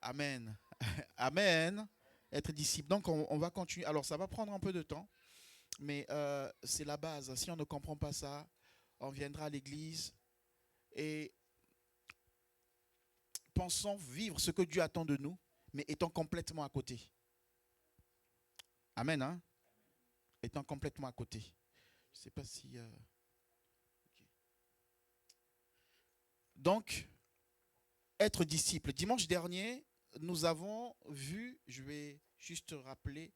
Amen. Amen. Être disciple. Donc, on va continuer. Alors, ça va prendre un peu de temps, mais c'est la base. Si on ne comprend pas ça, on viendra à l'église et pensons vivre ce que Dieu attend de nous, mais étant complètement à côté. Amen. Hein? Étant complètement à côté. Je ne sais pas si... ok. Donc, être disciple. Dimanche dernier, nous avons vu, je vais juste rappeler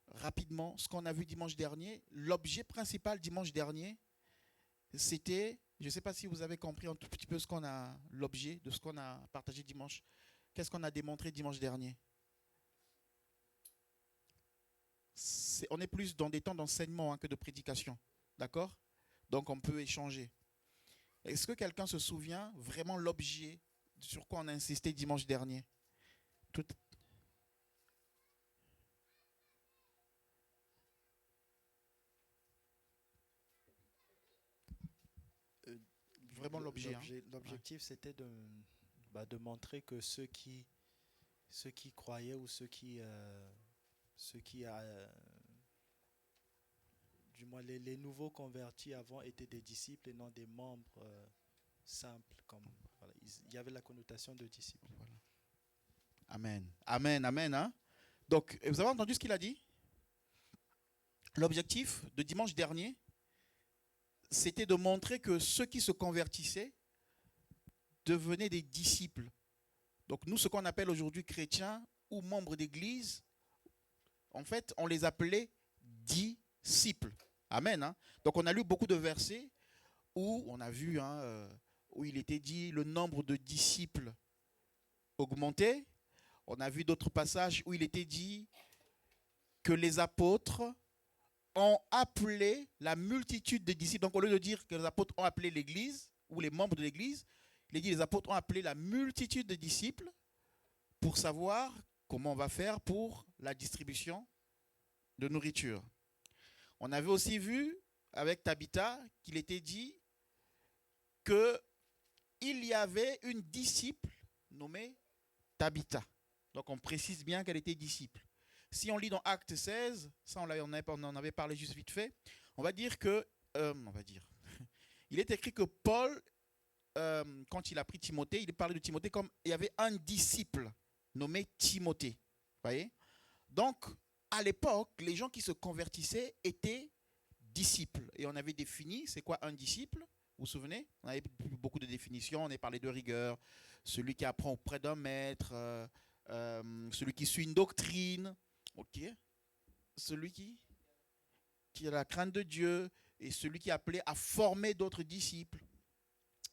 rapidement ce qu'on a vu dimanche dernier. L'objet principal dimanche dernier, c'était, je ne sais pas si vous avez compris un tout petit peu l'objet de ce qu'on a partagé dimanche. Qu'est-ce qu'on a démontré dimanche dernier? On est plus dans des temps d'enseignement que de prédication. D'accord? Donc on peut échanger. Est-ce que quelqu'un se souvient vraiment l'objet sur quoi on a insisté dimanche dernier? Tout... Euh, Vraiment l'objet. Hein? Ouais. L'objectif, c'était de montrer que ceux qui croyaient ou ceux qui du moins les nouveaux convertis avant étaient des disciples et non des membres simples. Voilà, il y avait la connotation de disciples. Voilà. Amen. Amen. Amen. Hein? Donc, vous avez entendu ce qu'il a dit? L'objectif de dimanche dernier, c'était de montrer que ceux qui se convertissaient devenaient des disciples. Donc nous, ce qu'on appelle aujourd'hui chrétiens ou membres d'église, en fait, on les appelait disciples. Amen. Hein? Donc on a lu beaucoup de versets où on a vu, où il était dit le nombre de disciples augmentait. On a vu d'autres passages où il était dit que les apôtres ont appelé la multitude de disciples. Donc au lieu de dire que les apôtres ont appelé l'église ou les membres de l'église, il est dit les apôtres ont appelé la multitude de disciples pour savoir comment on va faire pour la distribution de nourriture. On avait aussi vu avec Tabitha qu'il était dit qu'il y avait une disciple nommée Tabitha. Donc on précise bien qu'elle était disciple. Si on lit dans Acte 16, ça on en avait parlé juste vite fait, on va dire que, il est écrit que Paul, quand il a pris Timothée, il parlait de Timothée comme il y avait un disciple nommé Timothée. Voyez? Donc, à l'époque, les gens qui se convertissaient étaient disciples. Et on avait défini, c'est quoi un disciple? Vous vous souvenez? On avait beaucoup de définitions, on avait parlé de rigueur, celui qui apprend auprès d'un maître, celui qui suit une doctrine, ok? Celui qui a la crainte de Dieu et celui qui est appelé à former d'autres disciples.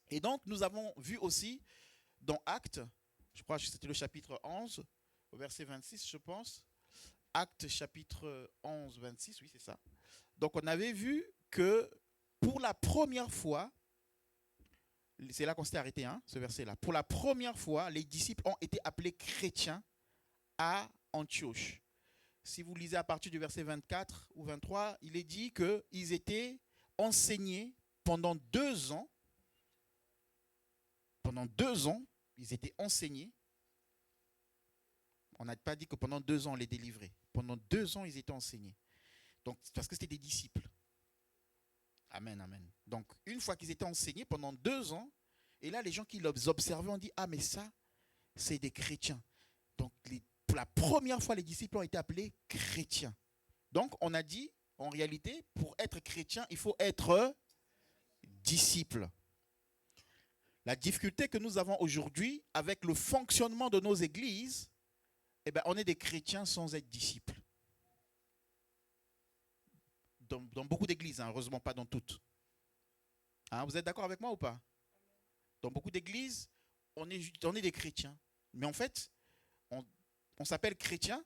Et donc, nous avons vu aussi dans Actes, je crois que c'était le chapitre 11, au verset 26, je pense. Actes chapitre 11, 26, oui, c'est ça. Donc, on avait vu que pour la première fois, c'est là qu'on s'était arrêté, hein, ce verset-là. Pour la première fois, les disciples ont été appelés chrétiens à Antioche. Si vous lisez à partir du verset 24 ou 23, il est dit qu'ils étaient enseignés pendant 2 ans. Pendant 2 ans, ils étaient enseignés. On n'a pas dit que pendant 2 ans, on les délivrait. Pendant 2 ans, ils étaient enseignés. Donc, parce que c'était des disciples. Amen, amen. Donc, une fois qu'ils étaient enseignés pendant 2 ans, et là, les gens qui les observaient ont dit, ah, mais ça, c'est des chrétiens. Donc, pour la première fois, les disciples ont été appelés chrétiens. Donc, on a dit, en réalité, pour être chrétien, il faut être disciple. La difficulté que nous avons aujourd'hui avec le fonctionnement de nos églises, eh bien, on est des chrétiens sans être disciples. Dans beaucoup d'églises, hein, heureusement pas dans toutes. Hein, vous êtes d'accord avec moi ou pas? Dans beaucoup d'églises, on est des chrétiens. Mais en fait, on s'appelle chrétien,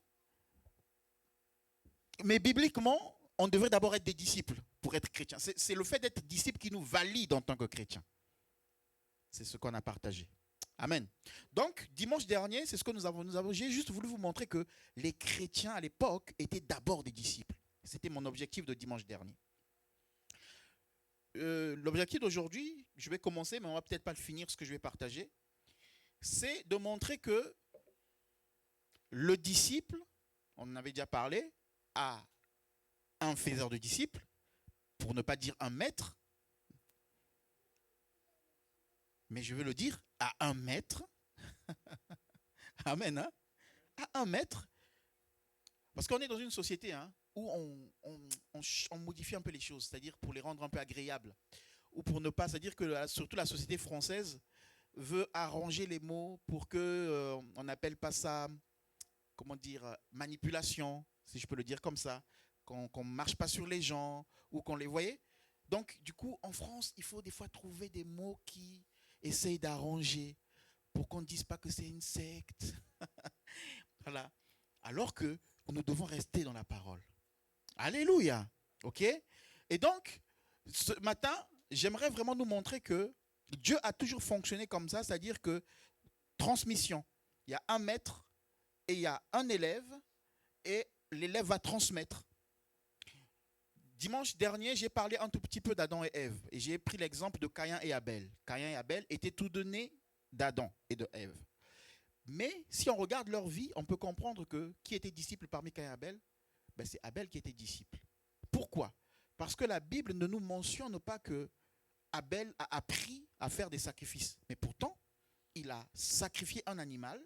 mais bibliquement, on devrait d'abord être des disciples pour être chrétien. C'est le fait d'être disciple qui nous valide en tant que chrétien. C'est ce qu'on a partagé. Amen. Donc, dimanche dernier, c'est ce que nous avons. J'ai juste voulu vous montrer que les chrétiens à l'époque étaient d'abord des disciples. C'était mon objectif de dimanche dernier. L'objectif d'aujourd'hui, je vais commencer, mais on va peut-être pas le finir ce que je vais partager, c'est de montrer que le disciple, on en avait déjà parlé, a un faiseur de disciples, pour ne pas dire un maître, mais je veux le dire à un maître. Amen, hein? À un maître. Parce qu'on est dans une société où on modifie un peu les choses, c'est-à-dire pour les rendre un peu agréables. Ou pour ne pas, c'est-à-dire que surtout la société française veut arranger les mots pour que on n'appelle pas ça, comment dire, manipulation, si je peux le dire comme ça, qu'on ne marche pas sur les gens ou qu'on les voyait. Donc, du coup, en France, il faut des fois trouver des mots qui essayent d'arranger pour qu'on ne dise pas que c'est une secte. Voilà. Alors que nous devons rester dans la parole. Alléluia. OK? Et donc, ce matin, j'aimerais vraiment nous montrer que Dieu a toujours fonctionné comme ça, c'est-à-dire que transmission. Il y a un maître et il y a un élève et l'élève va transmettre. Dimanche dernier, j'ai parlé un tout petit peu d'Adam et Ève et j'ai pris l'exemple de Caïn et Abel. Caïn et Abel étaient tous deux nés d'Adam et de Ève. Mais si on regarde leur vie, on peut comprendre que qui était disciple parmi Caïn et Abel? Ben, c'est Abel qui était disciple. Pourquoi? Parce que la Bible ne nous mentionne pas que Abel a appris à faire des sacrifices. Mais pourtant, il a sacrifié un animal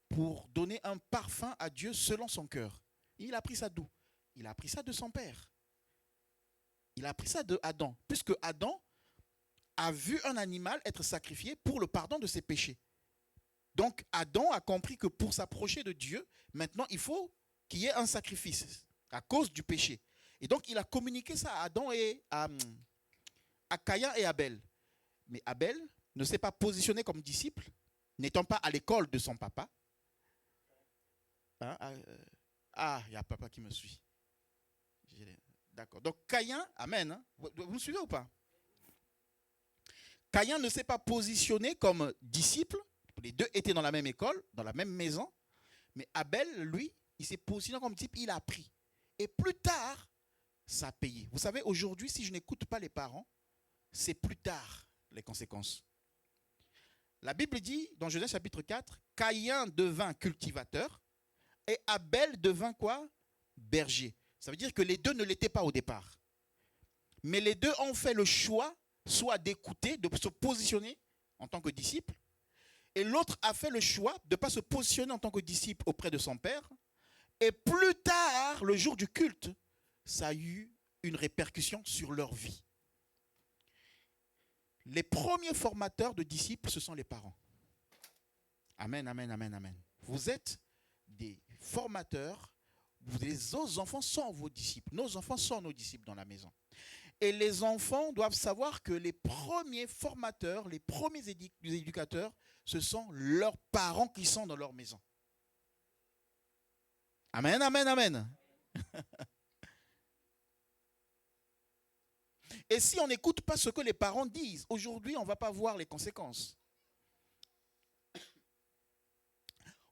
pour donner un parfum à Dieu selon son cœur. Et il a appris ça d'où? Il a appris ça de son père. Il a appris ça de Adam, puisque Adam a vu un animal être sacrifié pour le pardon de ses péchés. Donc Adam a compris que pour s'approcher de Dieu, maintenant il faut qu'il y ait un sacrifice à cause du péché. Et donc il a communiqué ça à Adam et à Caïn et Abel. Mais Abel ne s'est pas positionné comme disciple, n'étant pas à l'école de son papa. Il y a papa qui me suit. D'accord. Donc Caïn, amen. Vous me suivez ou pas? Caïn ne s'est pas positionné comme disciple. Les deux étaient dans la même école, dans la même maison. Mais Abel, lui, il s'est positionné comme disciple, il a appris. Et plus tard, ça a payé. Vous savez, aujourd'hui, si je n'écoute pas les parents, c'est plus tard les conséquences. La Bible dit, dans Genèse chapitre 4, Caïn devint cultivateur et Abel devint quoi? Berger. Ça veut dire que les deux ne l'étaient pas au départ. Mais les deux ont fait le choix, soit d'écouter, de se positionner en tant que disciple, et l'autre a fait le choix de ne pas se positionner en tant que disciple auprès de son père. Et plus tard, le jour du culte, ça a eu une répercussion sur leur vie. Les premiers formateurs de disciples, ce sont les parents. Amen, amen, amen, amen. Vous êtes des formateurs. Les autres enfants sont vos disciples. Nos enfants sont nos disciples dans la maison. Et les enfants doivent savoir que les premiers formateurs, les premiers éducateurs, ce sont leurs parents qui sont dans leur maison. Amen, amen, amen. Et si on n'écoute pas ce que les parents disent, aujourd'hui, on ne va pas voir les conséquences.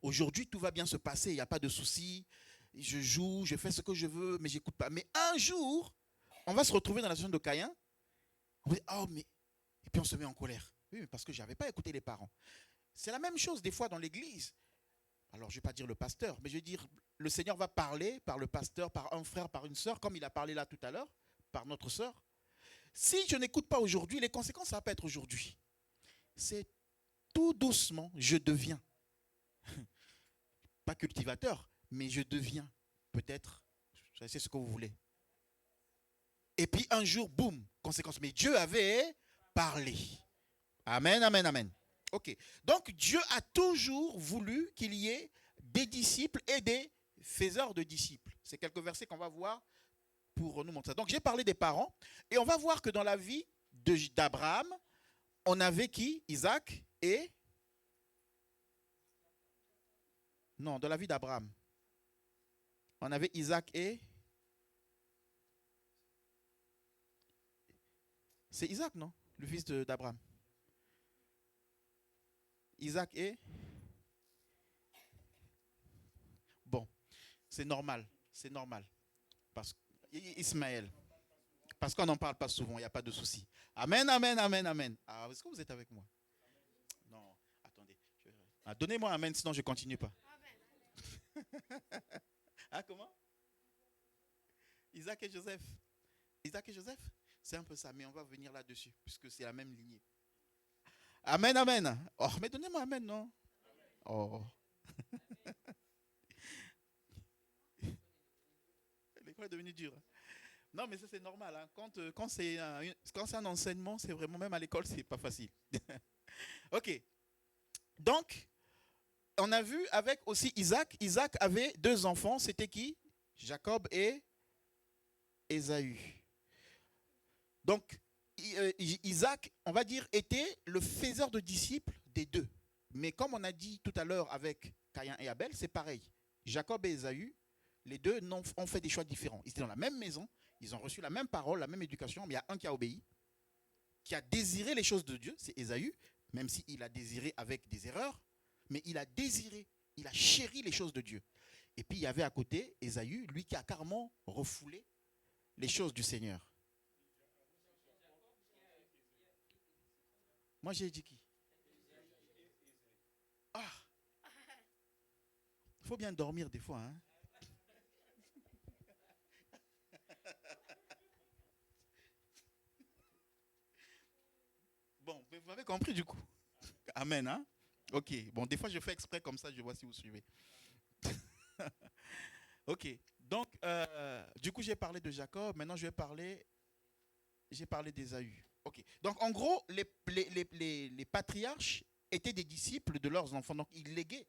Aujourd'hui, tout va bien se passer, il n'y a pas de souci. Je joue, je fais ce que je veux, mais je n'écoute pas. Mais un jour, on va se retrouver dans la situation de Caïn. On va dire, oh, mais... Et puis on se met en colère. Oui, mais parce que je n'avais pas écouté les parents. C'est la même chose des fois dans l'église. Alors, je ne vais pas dire le pasteur, mais je vais dire, le Seigneur va parler par le pasteur, par un frère, par une sœur, comme il a parlé là tout à l'heure, par notre sœur. Si je n'écoute pas aujourd'hui, les conséquences, ça ne va pas être aujourd'hui. C'est tout doucement, je deviens. Pas cultivateur, mais je deviens peut-être, c'est ce que vous voulez. Et puis un jour, boum, conséquence. Mais Dieu avait parlé. Amen, amen, amen. Ok. Donc Dieu a toujours voulu qu'il y ait des disciples et des faiseurs de disciples. C'est quelques versets qu'on va voir pour nous montrer ça. Donc j'ai parlé des parents et on va voir que dans la vie d'Abraham, on avait qui? Isaac et... Non, dans la vie d'Abraham, on avait Isaac et... C'est Isaac, non? Le fils d'Abraham. Isaac et... Bon, c'est normal. C'est normal. Parce Ismaël. Parce qu'on n'en parle pas souvent, il n'y a pas de souci. Amen, amen, amen, amen. Ah, est-ce que vous êtes avec moi? Non, attendez. Donnez-moi amen, sinon je ne continue pas. Isaac et Joseph. Isaac et Joseph, c'est un peu ça, mais on va venir là-dessus, puisque c'est la même lignée. Amen, amen. Oh, mais donnez-moi amen, non? Oh. L'école est devenue dure. Non, mais ça c'est normal. Hein. Quand c'est un enseignement, c'est vraiment, même à l'école, c'est pas facile. Ok. Donc, on a vu avec aussi Isaac. Isaac avait 2 enfants. C'était qui? Jacob et Ésaü. Donc, Isaac, on va dire, était le faiseur de disciples des 2. Mais comme on a dit tout à l'heure avec Caïn et Abel, c'est pareil. Jacob et Ésaü, les 2 ont fait des choix différents. Ils étaient dans la même maison, ils ont reçu la même parole, la même éducation, mais il y a un qui a obéi, qui a désiré les choses de Dieu, c'est Ésaü, même s'il a désiré avec des erreurs, mais il a désiré, il a chéri les choses de Dieu. Et puis il y avait à côté Ésaü, lui qui a carrément refoulé les choses du Seigneur. Moi j'ai dit qui? Ah, il faut bien dormir des fois. Hein? Bon, vous m'avez compris du coup. Amen. Hein? Ok, bon, des fois je fais exprès comme ça, je vois si vous suivez. Ok, donc du coup j'ai parlé de Jacob, maintenant j'ai parlé d'Ésaü. Ok, donc en gros, les patriarches étaient des disciples de leurs enfants, donc ils léguaient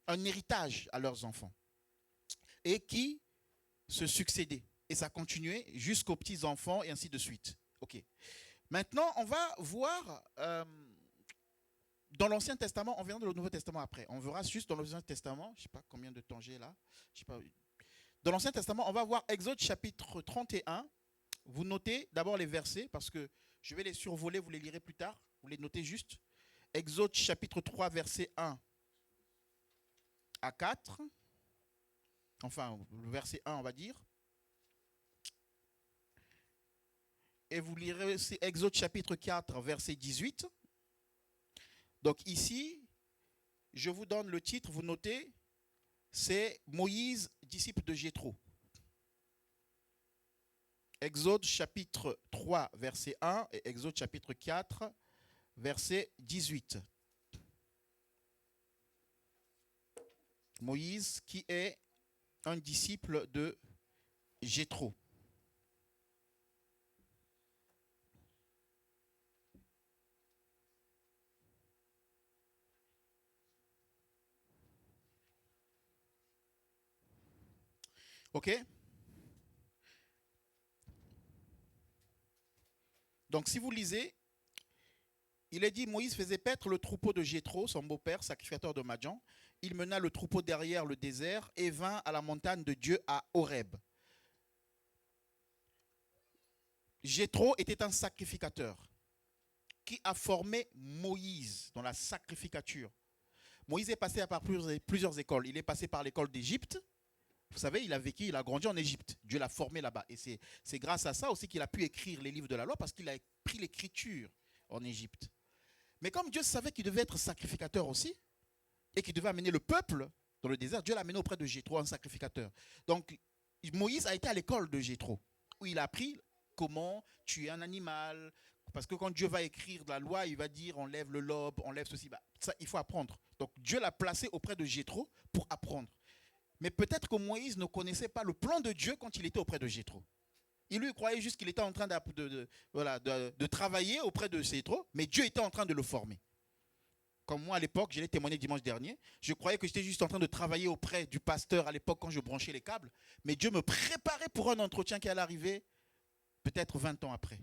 un héritage à leurs enfants et qui se succédaient. Et ça continuait jusqu'aux petits-enfants et ainsi de suite. Ok, maintenant on va voir dans l'Ancien Testament, on verra dans le Nouveau Testament après. On verra juste dans l'Ancien Testament, je ne sais pas combien de temps j'ai là. Je sais pas. Dans l'Ancien Testament, on va voir Exode chapitre 31. Vous notez d'abord les versets parce que je vais les survoler, vous les lirez plus tard. Vous les notez juste. Exode chapitre 3, verset 1 à 4. Enfin, le verset 1, on va dire. Et vous lirez aussi Exode chapitre 4, verset 18. Donc ici, je vous donne le titre, vous notez, c'est Moïse, disciple de Jéthro. Exode chapitre 3, verset 1 et Exode chapitre 4, verset 18. Moïse qui est un disciple de Jéthro. Ok? Donc si vous lisez, il est dit, Moïse faisait paître le troupeau de Jéthro, son beau-père, sacrificateur de Madian. Il mena le troupeau derrière le désert et vint à la montagne de Dieu à Horeb. Jéthro était un sacrificateur qui a formé Moïse dans la sacrificature. Moïse est passé par plusieurs écoles. Il est passé par l'école d'Égypte. Vous savez, il a vécu, il a grandi en Égypte. Dieu l'a formé là-bas. Et c'est grâce à ça aussi qu'il a pu écrire les livres de la loi parce qu'il a pris l'écriture en Égypte. Mais comme Dieu savait qu'il devait être sacrificateur aussi et qu'il devait amener le peuple dans le désert, Dieu l'a amené auprès de Jéthro, un sacrificateur. Donc, Moïse a été à l'école de Jéthro où il a appris comment tuer un animal. Parce que quand Dieu va écrire la loi, il va dire on lève le lobe, on lève ceci. Bah, ça, il faut apprendre. Donc, Dieu l'a placé auprès de Jéthro pour apprendre. Mais peut-être que Moïse ne connaissait pas le plan de Dieu quand il était auprès de Jéthro. Il lui croyait juste qu'il était en train de travailler auprès de Jéthro, mais Dieu était en train de le former. Comme moi à l'époque, je l'ai témoigné dimanche dernier, je croyais que j'étais juste en train de travailler auprès du pasteur à l'époque quand je branchais les câbles, mais Dieu me préparait pour un entretien qui allait arriver peut-être 20 ans après.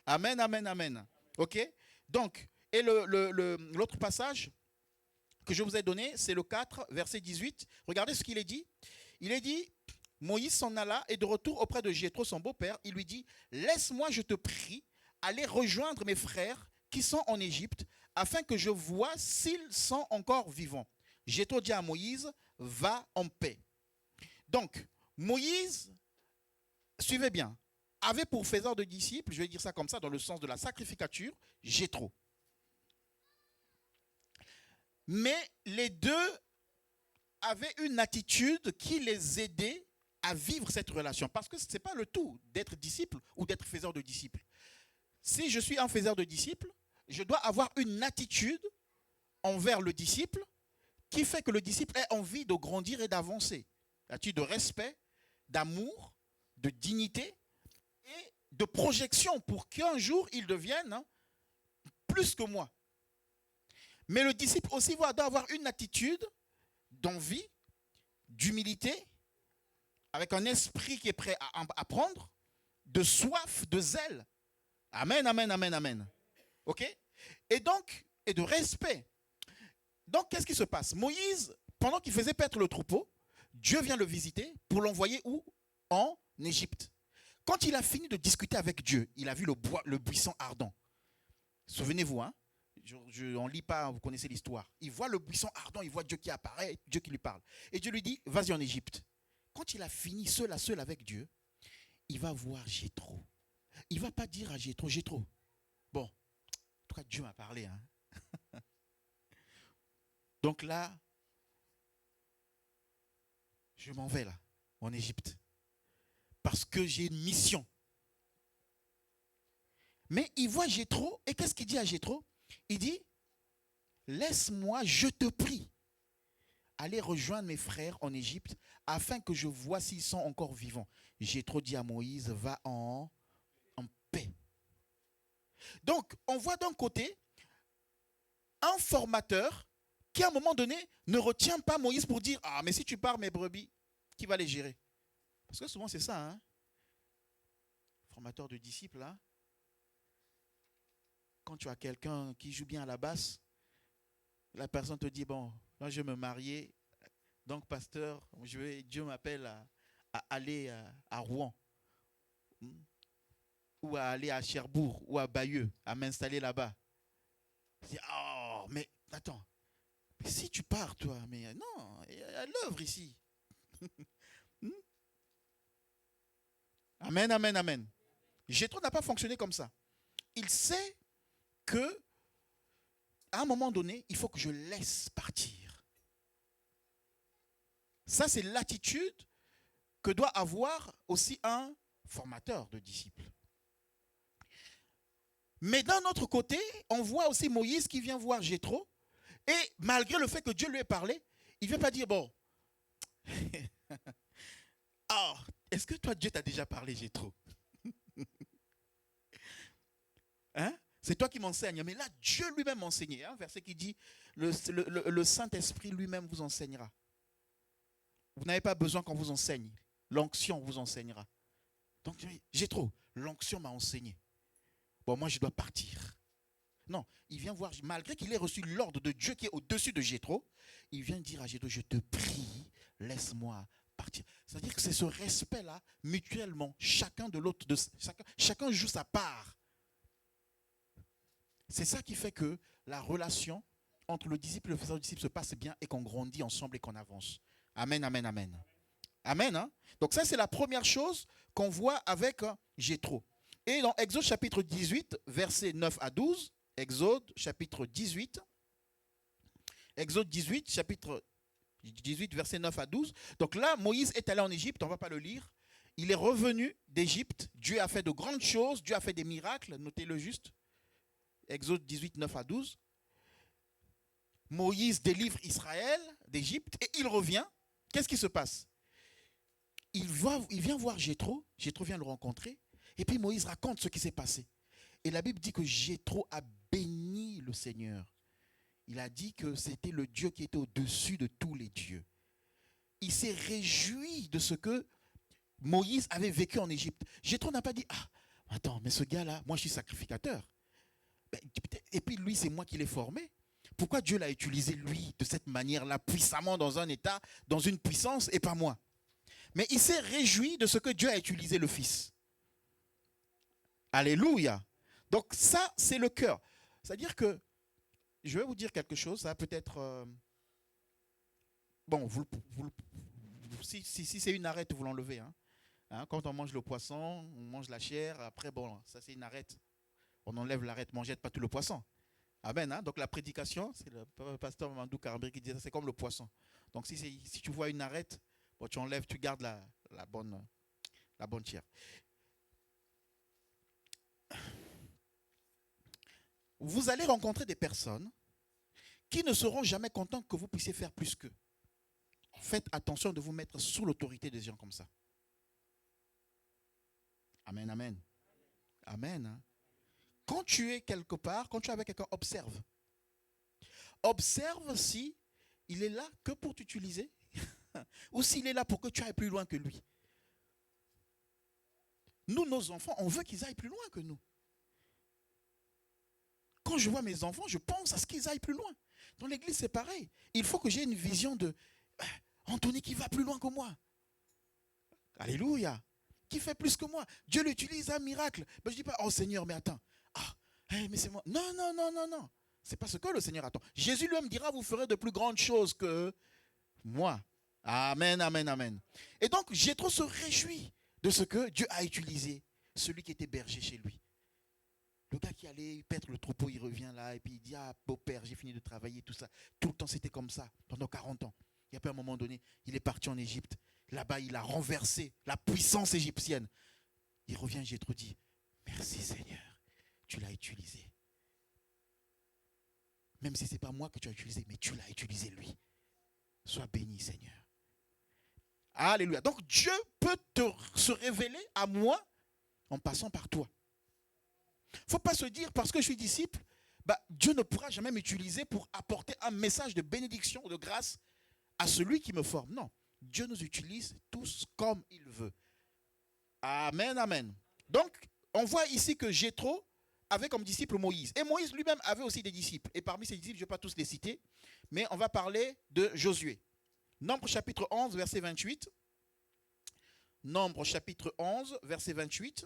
Amen, amen, amen. Ok? Donc, et l'autre passage que je vous ai donné, c'est le 4, verset 18. Regardez ce qu'il est dit. Il est dit, Moïse s'en alla et de retour auprès de Jéthro, son beau-père, il lui dit, laisse-moi, je te prie, aller rejoindre mes frères qui sont en Égypte, afin que je voie s'ils sont encore vivants. Jéthro dit à Moïse, va en paix. Donc, Moïse, suivez bien, avait pour faiseur de disciples, je vais dire ça comme ça, dans le sens de la sacrificature, Jéthro. Mais les deux avaient une attitude qui les aidait à vivre cette relation. Parce que ce n'est pas le tout d'être disciple ou d'être faiseur de disciples. Si je suis un faiseur de disciples, je dois avoir une attitude envers le disciple qui fait que le disciple ait envie de grandir et d'avancer. Une attitude de respect, d'amour, de dignité et de projection pour qu'un jour il devienne plus que moi. Mais le disciple aussi doit avoir une attitude d'envie, d'humilité, avec un esprit qui est prêt à apprendre, de soif, de zèle. Amen, amen, amen, amen. OK? Et donc, et de respect. Donc, qu'est-ce qui se passe? Moïse, pendant qu'il faisait paître le troupeau, Dieu vient le visiter pour l'envoyer où? En Égypte. Quand il a fini de discuter avec Dieu, il a vu le buisson ardent. Souvenez-vous, hein? On ne lit pas, vous connaissez l'histoire. Il voit le buisson ardent, il voit Dieu qui apparaît, Dieu qui lui parle. Et Dieu lui dit, vas-y en Égypte. Quand il a fini seul à seul avec Dieu, il va voir Jéthro. Il ne va pas dire à Jéthro, Jéthro, bon, en tout cas Dieu m'a parlé. Hein. Donc là, je m'en vais là, en Égypte. Parce que j'ai une mission. Mais il voit Jéthro, et qu'est-ce qu'il dit à Jéthro? Il dit, laisse-moi, je te prie, aller rejoindre mes frères en Égypte, afin que je vois s'ils sont encore vivants. Jéthro dit à Moïse, va en paix. Donc, on voit d'un côté un formateur qui, à un moment donné, ne retient pas Moïse pour dire, ah, mais si tu pars, mes brebis, qui va les gérer? Parce que souvent, c'est ça, hein? Formateur de disciples, hein? Quand tu as quelqu'un qui joue bien à la basse, la personne te dit, bon, moi je vais me marier, donc pasteur, Dieu m'appelle à aller à Rouen, ou à aller à Cherbourg, ou à Bayeux, à m'installer là-bas. Je dis, oh, mais attends, mais si tu pars, toi, mais non, il y a l'œuvre ici. Amen, amen, amen. Jéthro n'a pas fonctionné comme ça. Il sait que à un moment donné, il faut que je laisse partir. Ça, c'est l'attitude que doit avoir aussi un formateur de disciples. Mais d'un autre côté, on voit aussi Moïse qui vient voir Jéthro, et malgré le fait que Dieu lui ait parlé, il ne vient pas dire, bon, oh, est-ce que toi, Dieu t'a déjà parlé, Jéthro? Hein? C'est toi qui m'enseignes. Mais là, Dieu lui-même m'enseignait. Un verset qui dit, le Saint-Esprit lui-même vous enseignera. Vous n'avez pas besoin qu'on vous enseigne. L'onction vous enseignera. Donc, Jéthro, l'onction m'a enseigné. Bon, moi, je dois partir. Non, il vient voir, malgré qu'il ait reçu l'ordre de Dieu qui est au-dessus de Jéthro, il vient dire à Jéthro, je te prie, laisse-moi partir. C'est-à-dire que c'est ce respect-là, mutuellement, chacun de l'autre, chacun joue sa part. C'est ça qui fait que la relation entre le disciple et le faiseur de disciple se passe bien et qu'on grandit ensemble et qu'on avance. Amen, amen, amen. Amen. Hein? Donc ça, c'est la première chose qu'on voit avec Jéthro. Et dans Exode chapitre 18, versets 9 à 12, Exode chapitre 18, chapitre 18, versets 9 à 12. Donc là, Moïse est allé en Égypte, on ne va pas le lire. Il est revenu d'Égypte. Dieu a fait de grandes choses, Dieu a fait des miracles, notez-le juste. Exode 18, 9 à 12. Moïse délivre Israël d'Égypte et il revient. Qu'est-ce qui se passe? Il vient voir Jéthro. Jéthro vient le rencontrer. Et puis Moïse raconte ce qui s'est passé. Et la Bible dit que Jéthro a béni le Seigneur. Il a dit que c'était le Dieu qui était au-dessus de tous les dieux. Il s'est réjoui de ce que Moïse avait vécu en Égypte. Jéthro n'a pas dit, ah, attends, mais ce gars-là, moi je suis sacrificateur. Et puis lui, c'est moi qui l'ai formé. Pourquoi Dieu l'a utilisé lui de cette manière-là, puissamment dans un état, dans une puissance, et pas moi? Mais il s'est réjoui de ce que Dieu a utilisé le Fils. Alléluia. Donc ça, c'est le cœur. C'est-à-dire que, je vais vous dire quelque chose, ça peut être... bon, si c'est une arête, vous l'enlevez. Hein, quand on mange le poisson, on mange la chair, après, bon, ça c'est une arête. On enlève l'arête, mais on ne jette pas tout le poisson. Amen. Hein? Donc la prédication, c'est le pasteur Mandou Karambiri qui disait ça, c'est comme le poisson. Donc si tu vois une arête, bon, tu enlèves, tu gardes la bonne tière. Vous allez rencontrer des personnes qui ne seront jamais contents que vous puissiez faire plus qu'eux. Faites attention de vous mettre sous l'autorité des gens comme ça. Amen, amen. Amen. Hein? Quand tu es quelque part, quand tu es avec quelqu'un, observe. Observe si il est là que pour t'utiliser ou s'il est là pour que tu ailles plus loin que lui. Nous, nos enfants, on veut qu'ils aillent plus loin que nous. Quand je vois mes enfants, je pense à ce qu'ils aillent plus loin. Dans l'église, c'est pareil. Il faut que j'ai une vision de Anthony qui va plus loin que moi. Alléluia. Qui fait plus que moi. Dieu l'utilise, un miracle. Mais je ne dis pas, oh Seigneur, mais attends. Mais c'est moi. Non, non, non, non, non. C'est pas ce que le Seigneur attend. Jésus lui-même dira, vous ferez de plus grandes choses que moi. Amen, amen, amen. Et donc, Jéthro se réjouit de ce que Dieu a utilisé. Celui qui était berger chez lui. Le gars qui allait paître le troupeau, il revient là et puis il dit, ah, beau-père, j'ai fini de travailler, tout ça. Tout le temps, c'était comme ça, pendant 40 ans. Il y a pas un moment donné, il est parti en Égypte. Là-bas, il a renversé la puissance égyptienne. Il revient, Jéthro dit, merci Seigneur, tu l'as utilisé. Même si ce n'est pas moi que tu as utilisé, mais tu l'as utilisé lui. Sois béni Seigneur. Alléluia. Donc Dieu peut se révéler à moi en passant par toi. Il ne faut pas se dire, parce que je suis disciple, Dieu ne pourra jamais m'utiliser pour apporter un message de bénédiction, de grâce à celui qui me forme. Non, Dieu nous utilise tous comme il veut. Amen, amen. Donc, on voit ici que Jéthro avait comme disciple Moïse. Et Moïse lui-même avait aussi des disciples. Et parmi ces disciples, je ne vais pas tous les citer, mais on va parler de Josué. Nombre chapitre 11, verset 28. Nombre chapitre 11, verset 28.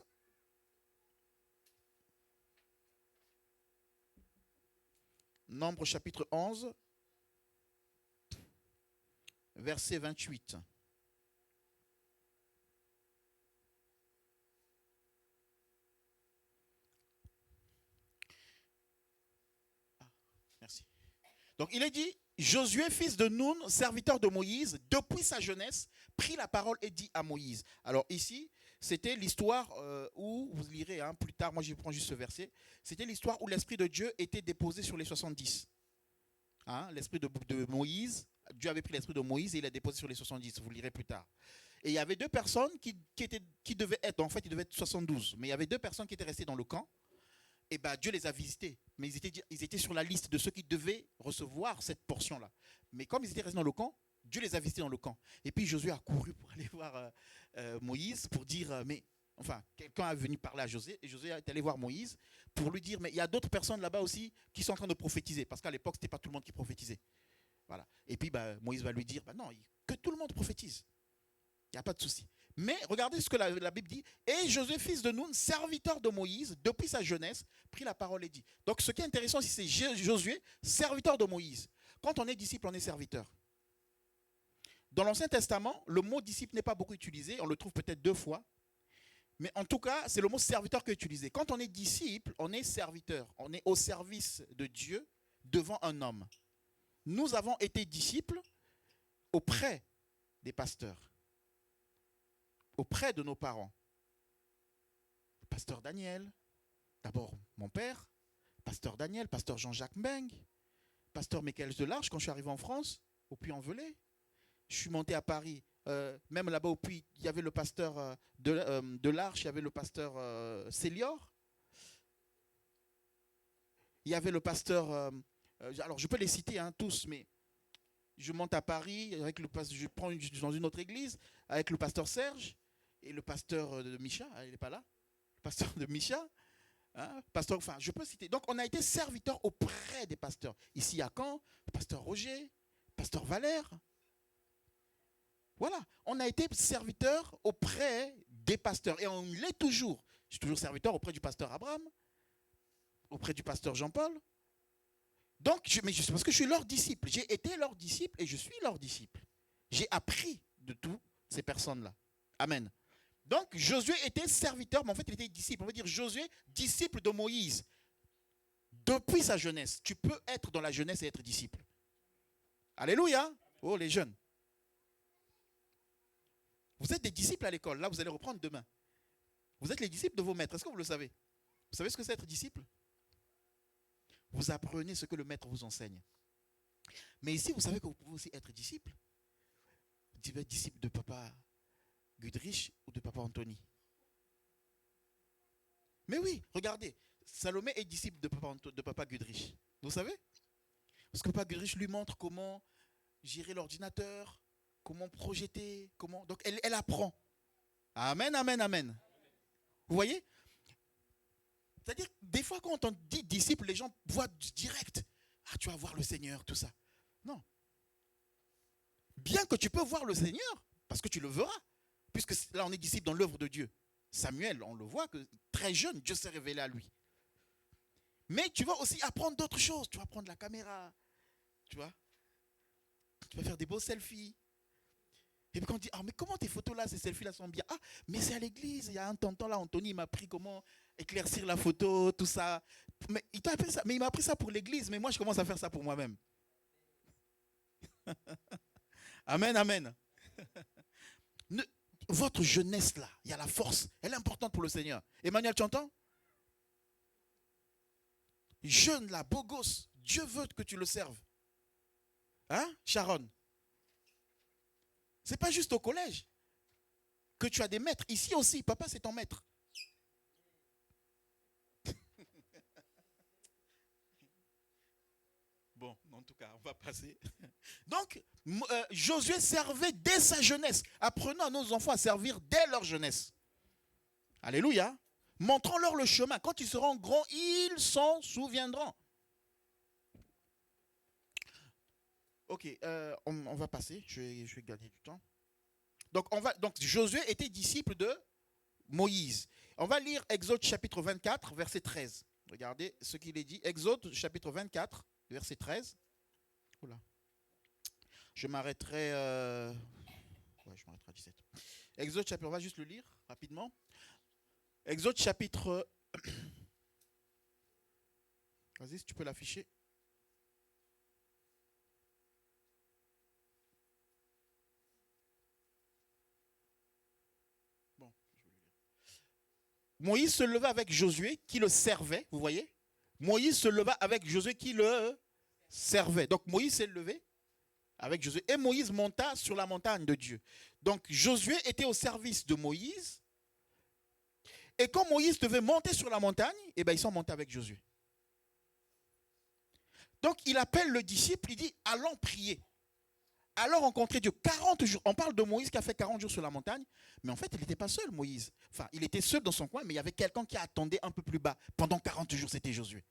Nombre chapitre 11, verset 28. Merci. Donc il est dit, Josué, fils de Nun, serviteur de Moïse, depuis sa jeunesse, prit la parole et dit à Moïse. Alors ici, c'était l'histoire où, vous lirez plus tard, moi je prends juste ce verset, c'était l'histoire où l'Esprit de Dieu était déposé sur les 70. L'Esprit de Moïse, Dieu avait pris l'Esprit de Moïse et il l'a déposé sur les 70, vous lirez plus tard. Et il y avait deux personnes qui devaient être, en fait il devait être 72, mais il y avait deux personnes qui étaient restées dans le camp. Et Dieu les a visités, mais ils étaient sur la liste de ceux qui devaient recevoir cette portion-là. Mais comme ils étaient restés dans le camp, Dieu les a visités dans le camp. Et puis Josué a couru pour aller voir Moïse pour dire, quelqu'un est venu parler à Josué, et Josué est allé voir Moïse pour lui dire, mais il y a d'autres personnes là-bas aussi qui sont en train de prophétiser, parce qu'à l'époque, ce n'était pas tout le monde qui prophétisait. Voilà. Et puis Moïse va lui dire, non, que tout le monde prophétise. Il n'y a pas de souci. Mais regardez ce que la Bible dit. Et Josué, fils de Nun, serviteur de Moïse, depuis sa jeunesse, prit la parole et dit. Donc ce qui est intéressant ici, c'est Josué, serviteur de Moïse. Quand on est disciple, on est serviteur. Dans l'Ancien Testament, le mot disciple n'est pas beaucoup utilisé. On le trouve peut-être 2 fois. Mais en tout cas, c'est le mot serviteur qui est utilisé. Quand on est disciple, on est serviteur. On est au service de Dieu devant un homme. Nous avons été disciples auprès des pasteurs. Auprès de nos parents. Pasteur Daniel, d'abord mon père, pasteur Daniel, pasteur Jean-Jacques Mbeng, pasteur Michael Delarche quand je suis arrivé en France, au Puy-en-Velay. Je suis monté à Paris, même là-bas au Puy, il y avait le pasteur Delarche, il y avait le pasteur Célior, il y avait le pasteur, alors je peux les citer tous, mais je monte à Paris, avec le pasteur, je prends dans une autre église, avec le pasteur Serge, et le pasteur de Micha, il n'est pas là, le pasteur de Micha, pasteur, je peux citer. Donc on a été serviteurs auprès des pasteurs. Ici à Caen, le pasteur Roger, pasteur Valère. Voilà, on a été serviteurs auprès des pasteurs et on l'est toujours. Je suis toujours serviteur auprès du pasteur Abraham, auprès du pasteur Jean-Paul. Donc, c'est parce que je suis leur disciple. J'ai été leur disciple et je suis leur disciple. J'ai appris de toutes ces personnes-là. Amen. Donc, Josué était serviteur, mais en fait, il était disciple. On va dire Josué, disciple de Moïse. Depuis sa jeunesse, tu peux être dans la jeunesse et être disciple. Alléluia. Oh, les jeunes. Vous êtes des disciples à l'école. Là, vous allez reprendre demain. Vous êtes les disciples de vos maîtres. Est-ce que vous le savez? Vous savez ce que c'est être disciple? Vous apprenez ce que le maître vous enseigne. Mais ici, vous savez que vous pouvez aussi être disciple. Vous êtes disciple de papa Gudrich ou de papa Anthony. Mais oui, regardez. Salomé est disciple de papa Gudrich. Vous savez? Parce que papa Gudrich lui montre comment gérer l'ordinateur, comment projeter, comment... Donc elle apprend. Amen, amen, amen. Vous voyez? C'est-à-dire, des fois, quand on dit disciple, les gens voient direct. Ah, tu vas voir le Seigneur, tout ça. Non. Bien que tu peux voir le Seigneur, parce que tu le verras, puisque là, on est disciple dans l'œuvre de Dieu. Samuel, on le voit que très jeune, Dieu s'est révélé à lui. Mais tu vas aussi apprendre d'autres choses. Tu vas prendre la caméra, tu vois. Tu vas faire des beaux selfies. Et puis quand on dit, ah, mais comment tes photos là, ces selfies là sont bien? Ah, mais c'est à l'église, il y a un tonton là, Anthony, m'a appris comment éclaircir la photo, tout ça. Mais il t'a appris ça, mais il m'a appris ça pour l'église, mais moi je commence à faire ça pour moi-même. Amen, amen. Votre jeunesse là, il y a la force, elle est importante pour le Seigneur. Emmanuel, tu entends? Jeune là, beau gosse, Dieu veut que tu le serves. Hein, Sharon? C'est pas juste au collège que tu as des maîtres. Ici aussi, papa, c'est ton maître. Bon, en tout cas, on va passer. Donc, Josué servait dès sa jeunesse. Apprenons à nos enfants à servir dès leur jeunesse. Alléluia. Montrons-leur le chemin. Quand ils seront grands, ils s'en souviendront. Ok, on va passer. Je vais gagner du temps. Donc, Josué était disciple de Moïse. On va lire Exode chapitre 24, verset 13. Regardez ce qu'il est dit. Exode chapitre 24, verset 13. Oula. Je m'arrêterai... je m'arrêterai à 17. Exode chapitre... On va juste le lire rapidement. Exode chapitre... Vas-y, si tu peux l'afficher. Moïse se leva avec Josué qui le servait, vous voyez? Moïse se leva avec Josué qui le servait. Donc Moïse s'est levé avec Josué et Moïse monta sur la montagne de Dieu. Donc Josué était au service de Moïse. Et quand Moïse devait monter sur la montagne, eh bien, ils sont montés avec Josué. Donc il appelle le disciple, il dit, allons prier. Alors rencontrer Dieu 40 jours. On parle de Moïse qui a fait 40 jours sur la montagne, mais en fait, il n'était pas seul, Moïse. Enfin, il était seul dans son coin, mais il y avait quelqu'un qui attendait un peu plus bas. Pendant 40 jours, c'était Josué.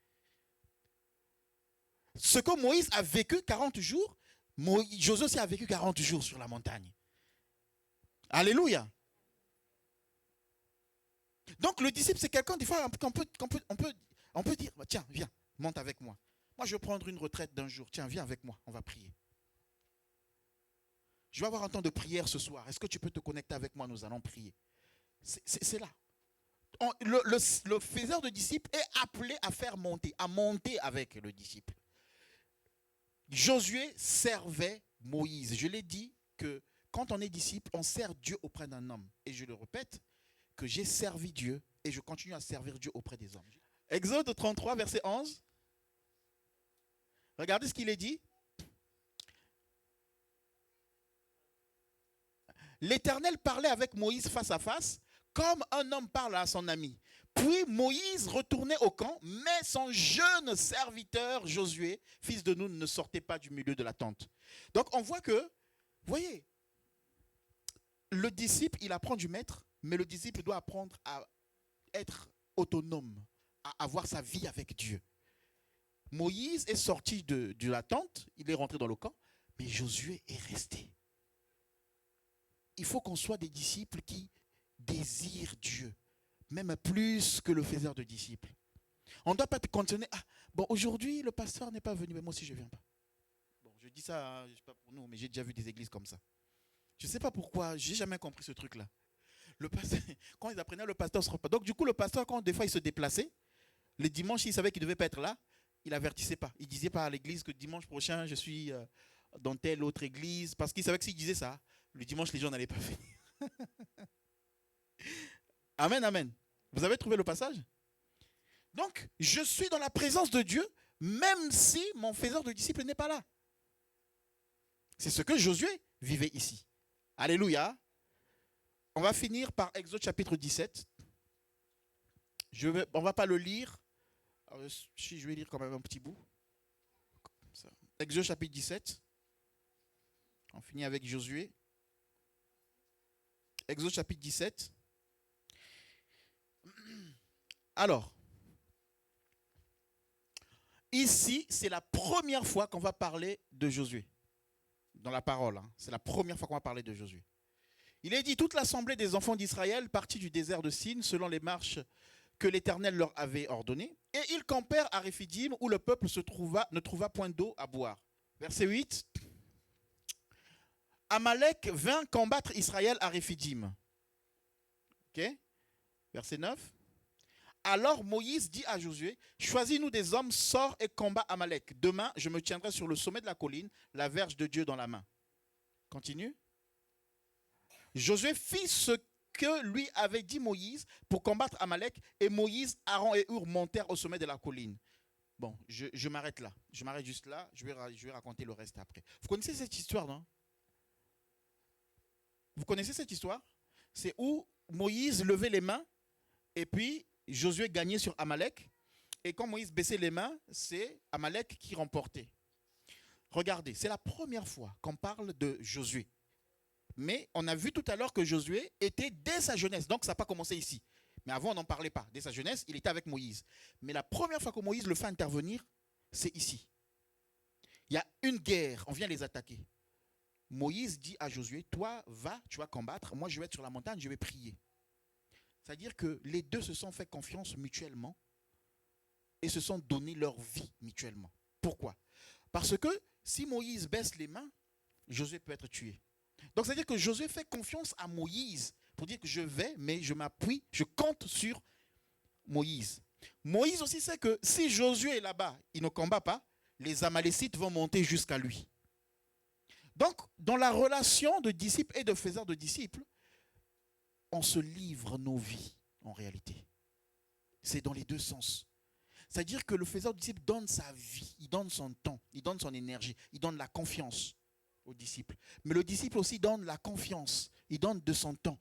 Ce que Moïse a vécu 40 jours, Josué aussi a vécu 40 jours sur la montagne. Alléluia. Donc, le disciple, c'est quelqu'un, des fois, on peut dire, tiens, viens, monte avec moi. Moi, je vais prendre une retraite d'un jour. Tiens, viens avec moi, on va prier. Je vais avoir un temps de prière ce soir. Est-ce que tu peux te connecter avec moi? Nous allons prier. C'est là. Le faiseur de disciples est appelé à faire monter, à monter avec le disciple. Josué servait Moïse. Je l'ai dit que quand on est disciple, on sert Dieu auprès d'un homme. Et je le répète, que j'ai servi Dieu et je continue à servir Dieu auprès des hommes. Exode 33, verset 11. Regardez ce qu'il est dit. L'Éternel parlait avec Moïse face à face, comme un homme parle à son ami. Puis Moïse retournait au camp, mais son jeune serviteur Josué, fils de Nun, ne sortait pas du milieu de la tente. Donc on voit que, vous voyez, le disciple, il apprend du maître, mais le disciple doit apprendre à être autonome, à avoir sa vie avec Dieu. Moïse est sorti de la tente, il est rentré dans le camp, mais Josué est resté. Il faut qu'on soit des disciples qui désirent Dieu, même plus que le faiseur de disciples. On ne doit pas te contenir. Ah, bon, aujourd'hui, le pasteur n'est pas venu, mais moi aussi, je ne viens pas. Bon, je dis ça, je sais pas pour nous, mais j'ai déjà vu des églises comme ça. Je ne sais pas pourquoi, je n'ai jamais compris ce truc-là. Le pasteur, quand ils apprenaient, le pasteur ne sera pas. Donc, du coup, le pasteur, quand des fois il se déplaçait, le dimanche, il savait qu'il ne devait pas être là, il avertissait pas. Il disait pas à l'église que dimanche prochain, je suis dans telle autre église. Parce qu'il savait que s'il disait ça, le dimanche, les gens n'allaient pas venir. Amen, amen. Vous avez trouvé le passage? Donc, je suis dans la présence de Dieu, même si mon faiseur de disciples n'est pas là. C'est ce que Josué vivait ici. Alléluia. On va finir par Exode chapitre 17. On ne va pas le lire. Alors, si je vais lire quand même un petit bout. Comme ça. Exode chapitre 17. On finit avec Josué. Exode chapitre 17. Alors, ici, c'est la première fois qu'on va parler de Josué. Dans la parole, hein. C'est la première fois qu'on va parler de Josué. Il est dit, toute l'assemblée des enfants d'Israël partit du désert de Sin selon les marches que l'Éternel leur avait ordonnées. Et ils campèrent à Réphidim où le peuple ne trouva point d'eau à boire. Verset 8. Amalek vint combattre Israël à Réphidim. Ok. Verset 9. Alors Moïse dit à Josué, choisis-nous des hommes, sors et combat Amalek. Demain, je me tiendrai sur le sommet de la colline, la verge de Dieu dans la main. Continue. Josué fit ce que lui avait dit Moïse pour combattre Amalek, et Moïse, Aaron et Hur montèrent au sommet de la colline. Bon, je m'arrête là. Je m'arrête juste là. Je vais raconter le reste après. Vous connaissez cette histoire, non? Vous connaissez cette histoire? C'est où Moïse levait les mains et puis Josué gagnait sur Amalek. Et quand Moïse baissait les mains, c'est Amalek qui remportait. Regardez, c'est la première fois qu'on parle de Josué. Mais on a vu tout à l'heure que Josué était dès sa jeunesse. Donc ça n'a pas commencé ici. Mais avant, on n'en parlait pas. Dès sa jeunesse, il était avec Moïse. Mais la première fois que Moïse le fait intervenir, c'est ici. Il y a une guerre, on vient les attaquer. Moïse dit à Josué, toi, va, tu vas combattre. Moi, je vais être sur la montagne, je vais prier. C'est-à-dire que les deux se sont fait confiance mutuellement et se sont donné leur vie mutuellement. Pourquoi? Parce que si Moïse baisse les mains, Josué peut être tué. Donc, c'est-à-dire que Josué fait confiance à Moïse pour dire que je vais, mais je m'appuie, je compte sur Moïse. Moïse aussi sait que si Josué est là-bas, il ne combat pas, les Amalécites vont monter jusqu'à lui. Donc, dans la relation de disciples et de faiseurs de disciples, on se livre nos vies en réalité. C'est dans les deux sens. C'est-à-dire que le faiseur de disciples donne sa vie, il donne son temps, il donne son énergie, il donne la confiance aux disciples. Mais le disciple aussi donne la confiance, il donne de son temps,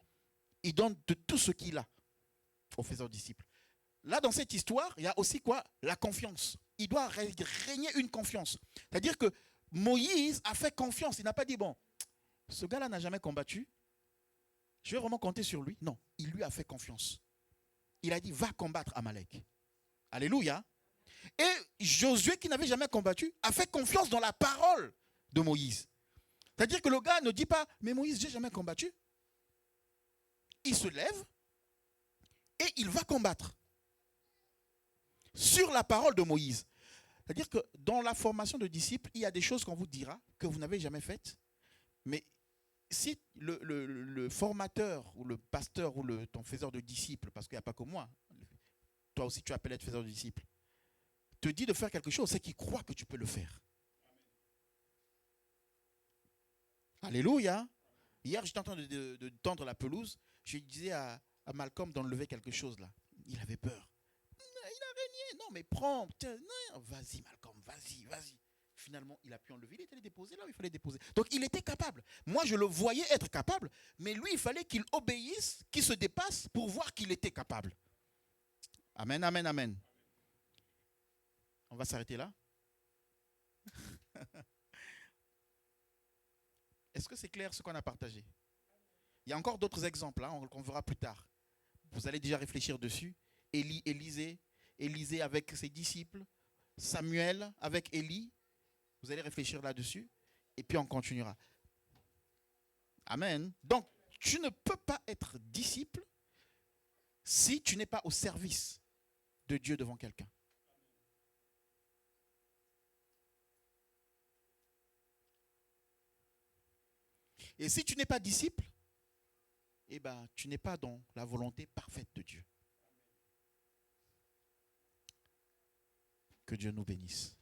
il donne de tout ce qu'il a au faiseur de disciples. Là, dans cette histoire, il y a aussi quoi? La confiance. Il doit régner une confiance. C'est-à-dire que Moïse a fait confiance. Il n'a pas dit, bon, ce gars-là n'a jamais combattu. Je vais vraiment compter sur lui. Non, il lui a fait confiance. Il a dit, va combattre Amalek. Alléluia. Et Josué, qui n'avait jamais combattu, a fait confiance dans la parole de Moïse. C'est-à-dire que le gars ne dit pas, mais Moïse, j'ai jamais combattu. Il se lève et il va combattre sur la parole de Moïse. C'est-à-dire que dans la formation de disciples, il y a des choses qu'on vous dira que vous n'avez jamais faites. Mais si le formateur ou le pasteur ou ton faiseur de disciples, parce qu'il n'y a pas que moi, toi aussi tu appelles être faiseur de disciples, te dit de faire quelque chose, c'est qu'il croit que tu peux le faire. Alléluia. Hier, j'étais en train de tendre la pelouse. Je disais à Malcolm d'enlever quelque chose là. Il avait peur. Il a régné. Non, mais prends. Vas-y, Malcolm, vas-y. Finalement, il a pu enlever. Il était déposé là où il fallait déposer. Donc, il était capable. Moi, je le voyais être capable. Mais lui, il fallait qu'il obéisse, qu'il se dépasse pour voir qu'il était capable. Amen, amen, amen. On va s'arrêter là. Est-ce que c'est clair ce qu'on a partagé? Il y a encore d'autres exemples qu'on verra plus tard. Vous allez déjà réfléchir dessus. Élisée avec ses disciples. Samuel avec Élie. Vous allez réfléchir là-dessus. Et puis on continuera. Amen. Donc, tu ne peux pas être disciple si tu n'es pas au service de Dieu devant quelqu'un. Et si tu n'es pas disciple, eh ben, tu n'es pas dans la volonté parfaite de Dieu. Que Dieu nous bénisse.